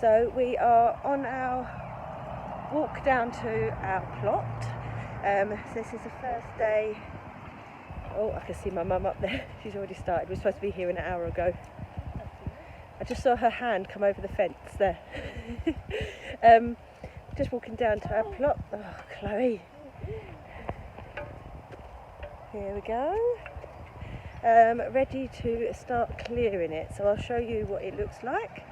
So we are on our walk down to our plot. This is the first day. Oh, I can see my mum up there. She's already started. We're supposed to be here an hour ago. I just saw her hand come over the fence there. Just walking down to our plot. Oh, Chloe. Here we go. Ready to start clearing it. So I'll show you what it looks like.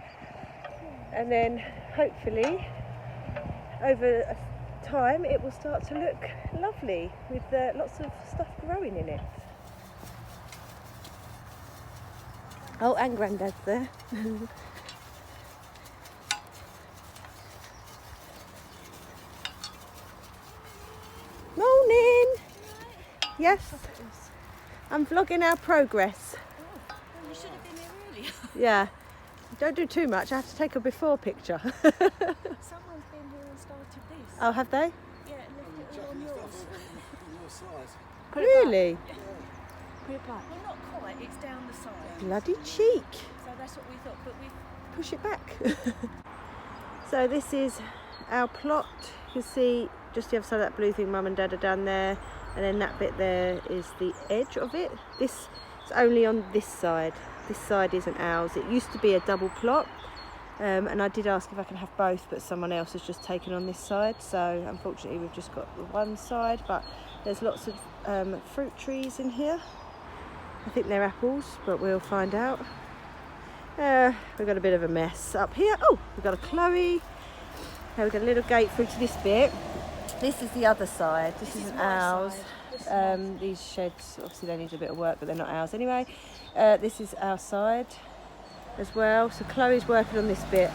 And then hopefully over time it will start to look lovely with lots of stuff growing in it. Oh, and Grandad's there. Morning! Yes, I'm vlogging our progress. Oh, you should have been here earlier. Yeah, don't do too much, I have to take a before picture. Someone's been here and started this. Oh, have they? Yeah, and left it all on yours. Really? Yeah. Put it back. Well, not quite, it's down the side. Bloody cheek. So that's what we thought, but we Push it back. So this is our plot. You can see just the other side of that blue thing, Mum and Dad are down there, and then that bit there is the edge of it. This is only on this side. This side isn't ours. It used to be a double plot, and I did ask if I could have both, but someone else has just taken on this side, so unfortunately we've just got the one side. But there's lots of fruit trees in here. I think they're apples, but we'll find out. We've got a bit of a mess up here. Oh, we've got a Chloe. We've got a little gate through to this bit. This is the other side. This isn't ours. These sheds, obviously they need a bit of work, but they're not ours anyway. This is our side as well. So Chloe's working on this bit,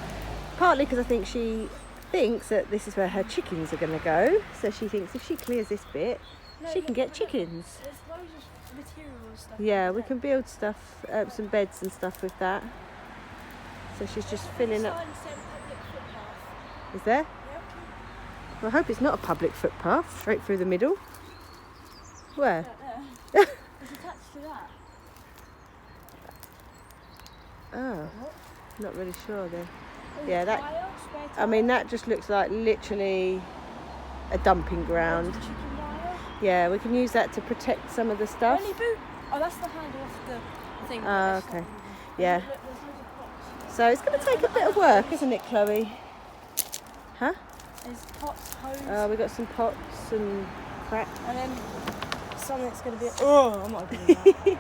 partly because I think she thinks that this is where her chickens are going to go. So she thinks if she clears this bit, she can get chickens. There's loads of material and stuff. Yeah, we can build stuff, some beds and stuff with that. So she's just filling up. Is there? Well, I hope it's not a public footpath, straight through the middle. Where? It's attached to that. Oh, not really sure then. Yeah, that. I mean, that just looks like literally a dumping ground. Chicken wire. Yeah, we can use that to protect some of the stuff. Only boot. Oh, that's the handle off the thing. Oh, That's okay. not- Yeah. There's loads of pots. So it's going to take a bit of work, isn't it, Chloe? Huh? There's pots, hose, We've got some pots and crap. and then something that's going to be. Oh, I'm not doing that.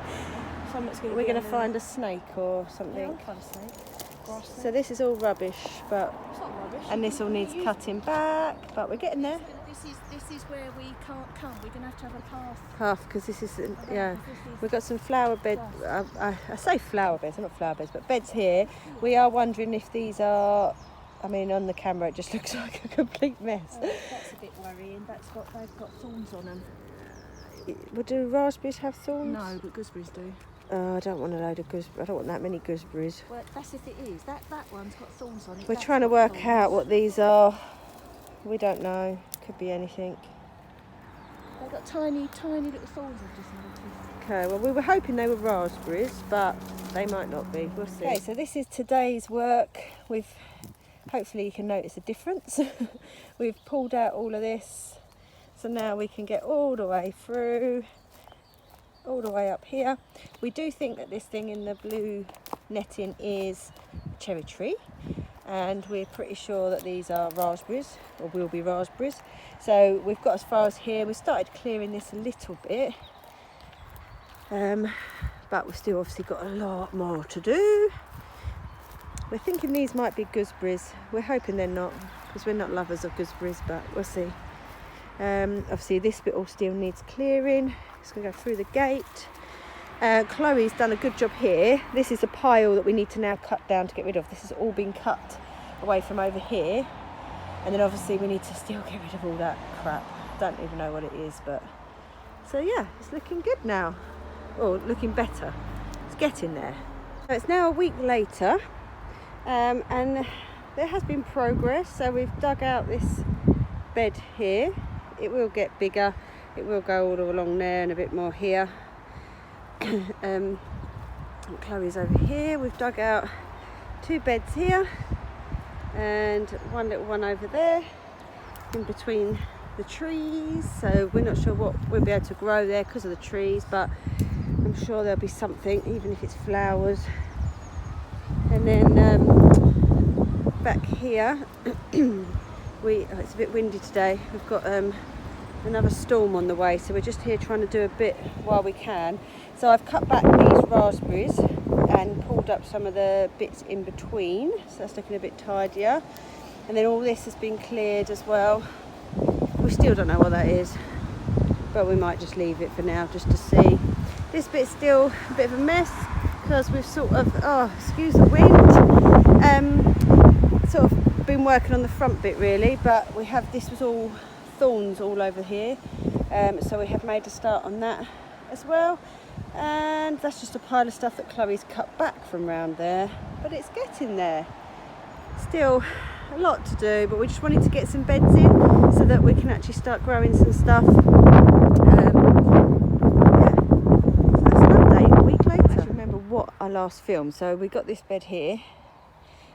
Something that's going to. We're going to find a snake or Yeah, something. I'll find a snake. Grass snake. So this is all rubbish, but It's not rubbish. and this all needs cutting back, but we're getting there. This is where we can't come. We're going to have a path. Half because this is yeah. We've got some flower bed. I say flower beds, they're not flower beds, but beds here. We are wondering if these are. I mean, on the camera it just looks like a complete mess. That's a bit worrying. They've got thorns on them. Well, do raspberries have thorns? No, but gooseberries do. Oh, I don't want a load of gooseberries. I don't want that many gooseberries. Well, that's if it is. That one's got thorns on it. We're That's trying to got work thorns. out what these are. We don't know. Could be anything. They've got tiny little thorns. I've just noticed. Okay, well, we were hoping they were raspberries, but they might not be. We'll see. Okay, so this is today's work. Hopefully you can notice a difference. We've pulled out all of this, so now we can get all the way through, all the way up here. We do think that this thing in the blue netting is a cherry tree, and we're pretty sure that these are raspberries, or will be raspberries. So we've got as far as here. We started clearing this a little bit, but we've still obviously got a lot more to do. We're thinking these might be gooseberries. We're hoping they're not, because we're not lovers of gooseberries, but we'll see. Obviously this bit all still needs clearing. It's going to go through the gate. Chloe's done a good job here. This is a pile that we need to now cut down to get rid of. This has all been cut away from over here. And then obviously we need to still get rid of all that crap. Don't even know what it is, but... So yeah, it's looking good now. Or looking better. It's getting there. So it's now a week later. And there has been progress. So we've dug out this bed here. It will get bigger. It will go all along there and a bit more here. Chloe's over here. We've dug out 2 beds here. and one little one over there in between the trees. So we're not sure what we'll be able to grow there because of the trees, but I'm sure there'll be something, even if it's flowers. And then back here, it's a bit windy today. We've got another storm on the way, so we're just here trying to do a bit while we can. So I've cut back these raspberries and pulled up some of the bits in between, so that's looking a bit tidier. And then all this has been cleared as well. We still don't know what that is, but we might just leave it for now just to see. This bit's still a bit of a mess because we've sort of, excuse the wind, sort of been working on the front bit really, but this was all thorns all over here, so we have made a start on that as well. And that's just a pile of stuff that Chloe's cut back from round there, but it's getting there. Still a lot to do, but we just wanted to get some beds in so that we can actually start growing some stuff. So that's an update a week later. I can't remember what I last filmed. So we got this bed here,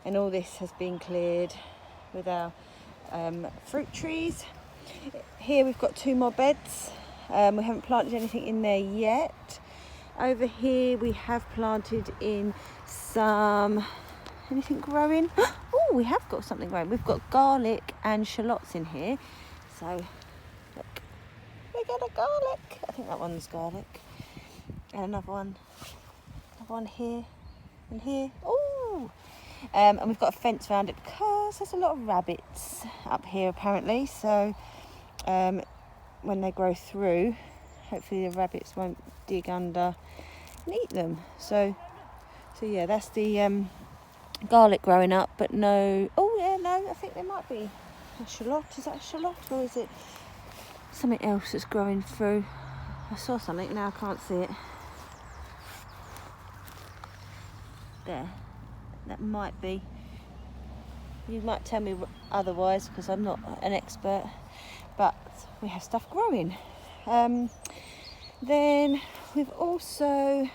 and all this has been cleared with our fruit trees. Here we've got 2 more beds. We haven't planted anything in there yet. Over here we have planted in some, anything growing? Oh, we have got something growing. We've got garlic and shallots in here. So, look, we got a garlic. I think that one's garlic. And another one here and here. Oh! And we've got a fence around it because there's a lot of rabbits up here apparently. So, when they grow through, hopefully the rabbits won't dig under and eat them. So yeah, that's the garlic growing up, but no. Oh yeah, no, I think there might be a shallot. Is that a shallot, or is it something else that's growing through? I saw something, now I can't see it. There, that might be. You might tell me otherwise because I'm not an expert, but we have stuff growing. Then we've also,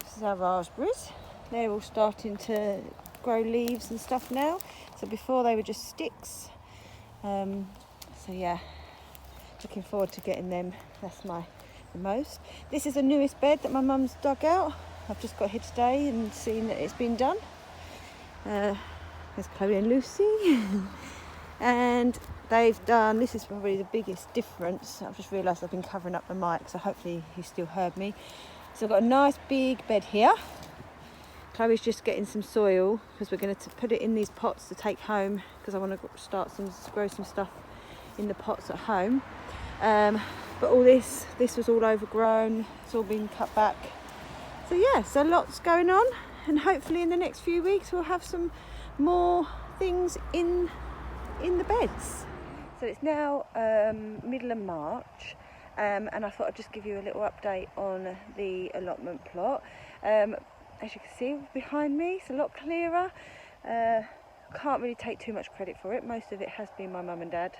this is our raspberries. They're all starting to grow leaves and stuff now. So before they were just sticks. So yeah, looking forward to getting them. That's the most. This is the newest bed that my mum's dug out. I've just got here today and seen that it's been done. There's Chloe and Lucy. And they've done, this is probably the biggest difference. I've just realised I've been covering up the mic, so hopefully you still heard me. So I've got a nice big bed here. Chloe's just getting some soil because we're going to put it in these pots to take home because I want to grow some stuff in the pots at home. But all this was all overgrown. It's all been cut back. So yeah, so lots going on, and hopefully in the next few weeks we'll have some more things in the beds. So it's now middle of March, and I thought I'd just give you a little update on the allotment plot. As you can see behind me, it's a lot clearer. Can't really take too much credit for it. Most of it has been my mum and dad,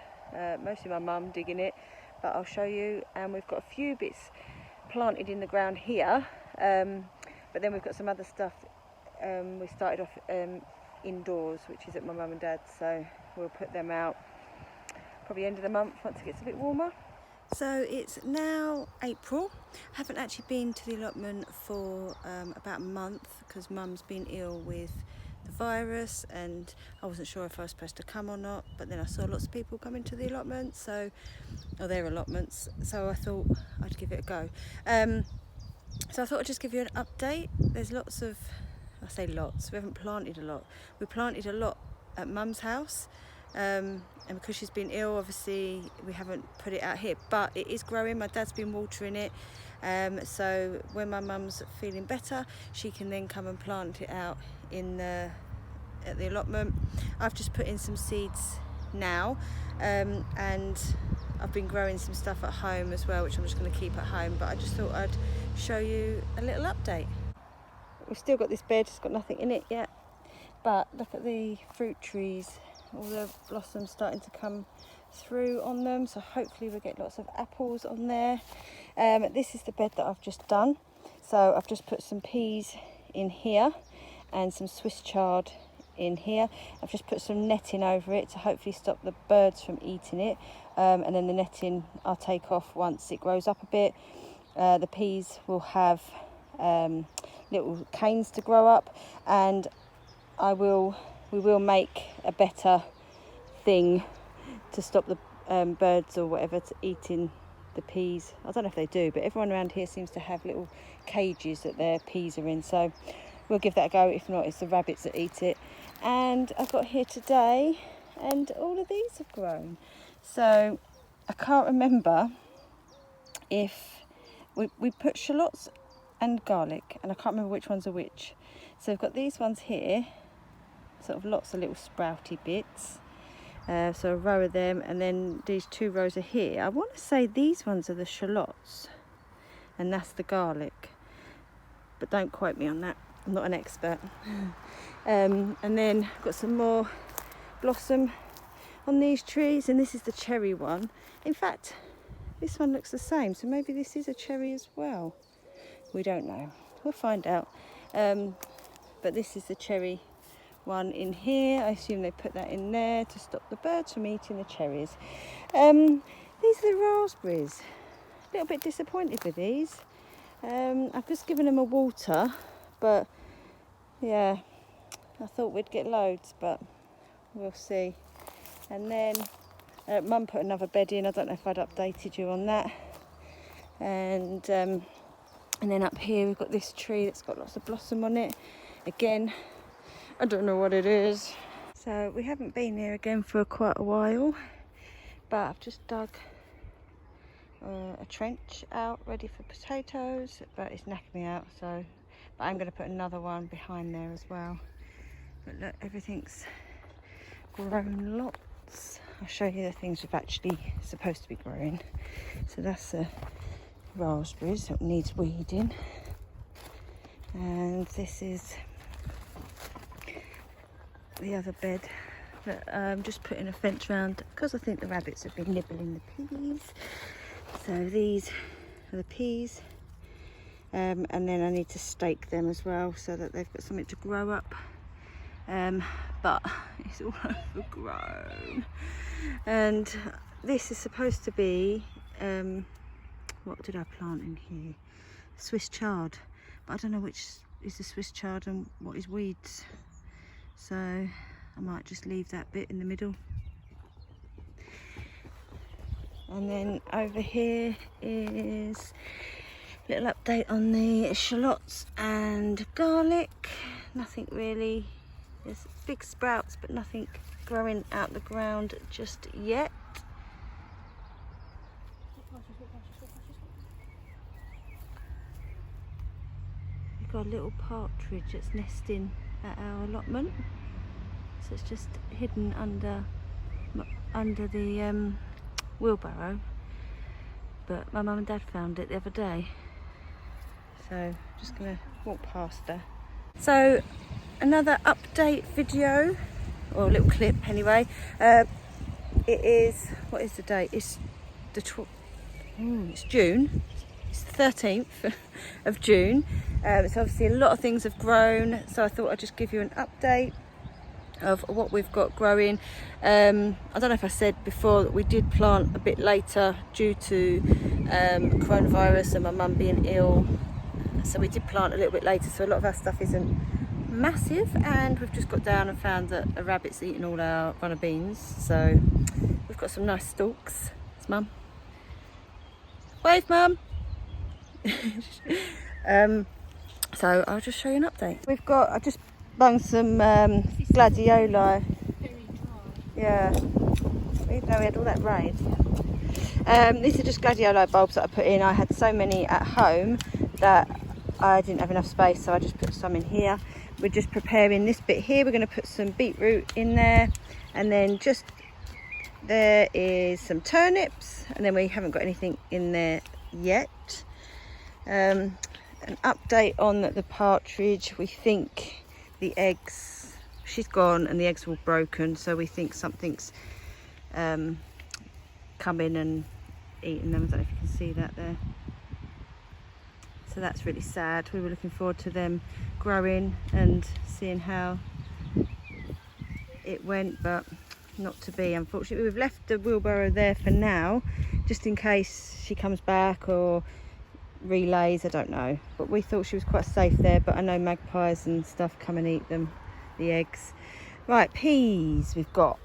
mostly my mum digging it, but I'll show you. And we've got a few bits planted in the ground here, but then we've got some other stuff. We started off indoors, which is at my mum and dad's, so we'll put them out probably end of the month once it gets a bit warmer. So it's now April. I haven't actually been to the allotment for about a month because mum's been ill with the virus, and I wasn't sure if I was supposed to come or not, but then I saw lots of people coming to the allotment, or their allotments, so I thought I'd give it a go. So I thought I'd just give you an update. There's lots of, I say lots, we haven't planted a lot. We planted a lot at mum's house, and because she's been ill, obviously we haven't put it out here, but it is growing. My dad's been watering it, so when my mum's feeling better, she can then come and plant it out at the allotment. I've just put in some seeds now, and I've been growing some stuff at home as well, which I'm just going to keep at home, but I just thought I'd show you a little update. We've still got this bed, it's got nothing in it yet, but look at the fruit trees, all the blossoms starting to come through on them, so hopefully we'll get lots of apples on there. This is the bed that I've just done, so I've just put some peas in here and some Swiss chard in here. I've just put some netting over it to hopefully stop the birds from eating it, and then the netting I'll take off once it grows up a bit. The peas will have little canes to grow up, and we will make a better thing to stop the birds or whatever to eating the peas. I don't know if they do, but everyone around here seems to have little cages that their peas are in, so we'll give that a go. If not, it's the rabbits that eat it. And I got here today and all of these have grown, so I can't remember if we put shallots and garlic, and I can't remember which ones are which. So we've got these ones here, sort of lots of little sprouty bits, so a row of them, and then these 2 rows are here. I want to say these ones are the shallots and that's the garlic, but don't quote me on that, I'm not an expert. And then I've got some more blossom on these trees, and this is the cherry one. In fact, this one looks the same, so maybe this is a cherry as well. We don't know, we'll find out. But this is the cherry one in here. I assume they put that in there to stop the birds from eating the cherries. These are the raspberries. A little bit disappointed with these. I've just given them a water, but yeah, I thought we'd get loads, but we'll see. And then Mum put another bed in. I don't know if I'd updated you on that. And then up here we've got this tree that's got lots of blossom on it. Again, I don't know what it is. So we haven't been here again for quite a while, but I've just dug a trench out ready for potatoes, but it's knackered me out, so but I'm going to put another one behind there as well. But look, everything's grown lots. I'll show you the things we've actually supposed to be growing. So that's the raspberries that needs weeding, and this is the other bed that I'm just putting a fence around because I think the rabbits have been nibbling the peas. So these are the peas, and then I need to stake them as well so that they've got something to grow up, but it's all overgrown. And this is supposed to be what did I plant in here? Swiss chard, but I don't know which is the Swiss chard and what is weeds, so I might just leave that bit in the middle. And then over here is a little update on the shallots and garlic. Nothing really, there's big sprouts but nothing growing out the ground just yet. We've got a little partridge that's nesting at our allotment, so it's just hidden under the wheelbarrow, but my mum and dad found it the other day, so just gonna walk past her. So another update video, or a little clip anyway. It is, what is the date? It's it's June. It's the 13th of June. So obviously a lot of things have grown, so I thought I'd just give you an update of what we've got growing. I don't know if I said before that we did plant a bit later due to coronavirus and my mum being ill, so we did plant a little bit later, so a lot of our stuff isn't massive, and we've just got down and found that a rabbit's eaten all our runner beans, so we've got some nice stalks. It's Mum. Wave, Mum. So I'll just show you an update. I just bung some gladioli. Yeah, even though we had all that rain. These are just gladioli bulbs that I put in. I had so many at home that I didn't have enough space, so I just put some in here. We're just preparing this bit here. We're going to put some beetroot in there, and then just there is some turnips, and then we haven't got anything in there yet. An update on the partridge. We think the eggs, she's gone and the eggs were all broken, so we think something's come in and eaten them. I don't know if you can see that there. So that's really sad. We were looking forward to them growing and seeing how it went, but not to be, unfortunately. We've left the wheelbarrow there for now, just in case she comes back or relays, I don't know, but we thought she was quite safe there. But I know magpies and stuff come and eat them, the eggs. Right, peas we've got.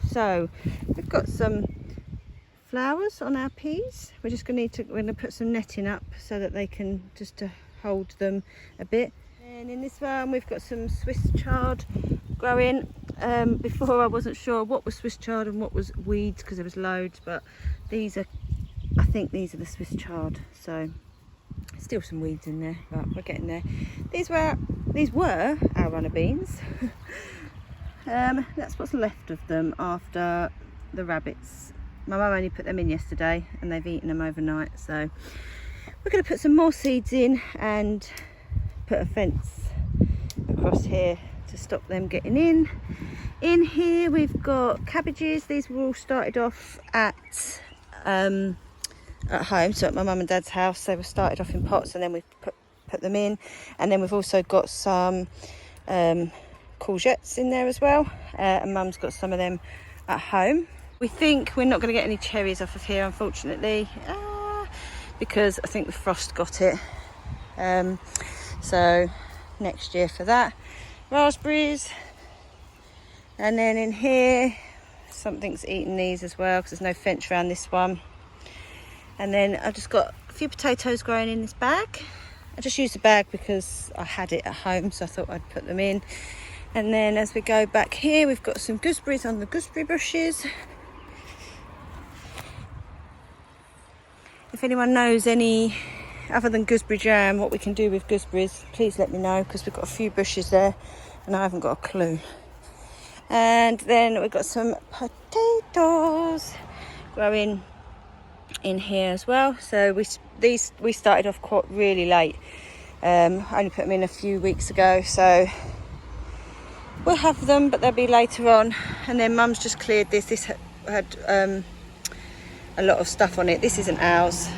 So we've got some flowers on our peas. We're going to put some netting up so that they can just to hold them a bit. And in this one we've got some Swiss chard growing. Before I wasn't sure what was Swiss chard and what was weeds because there was loads, but I think these are the Swiss chard. So still some weeds in there, but we're getting there. These were our runner beans. That's what's left of them after the rabbits. My mum only put them in yesterday and they've eaten them overnight, so we're going to put some more seeds in and put a fence across here to stop them getting in. In here we've got cabbages. These were all started off at home, so at my mum and dad's house. They were started off in pots and then we've put them in, and then we've also got some courgettes in there as well, and mum's got some of them at home. We think we're not going to get any cherries off of here, unfortunately, because I think the frost got it, so next year for that. Raspberries, and then in here something's eaten these as well because there's no fence around this one. And then I've just got a few potatoes growing in this bag. I just used the bag because I had it at home, so I thought I'd put them in. And then as we go back here, we've got some gooseberries on the gooseberry bushes. If anyone knows any, other than gooseberry jam, what we can do with gooseberries, please let me know, because we've got a few bushes there and I haven't got a clue. And then we've got some potatoes growing in here as well. So we started off quite really late. I only put them in a few weeks ago, so we'll have them, but they'll be later on. And then mum's just cleared this. This had a lot of stuff on it. This isn't ours.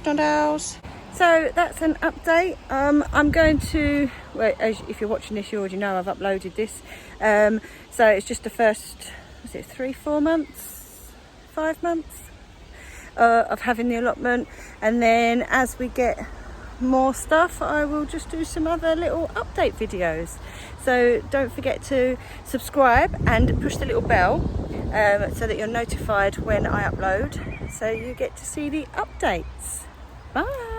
Not ours. So that's an update. I'm going to, well, if you're watching this, you already know I've uploaded this. So it's just the first, was it 3-4 months, 5 months of having the allotment, and then as we get more stuff I will just do some other little update videos. So don't forget to subscribe and push the little bell so that you're notified when I upload, so you get to see the updates. Bye.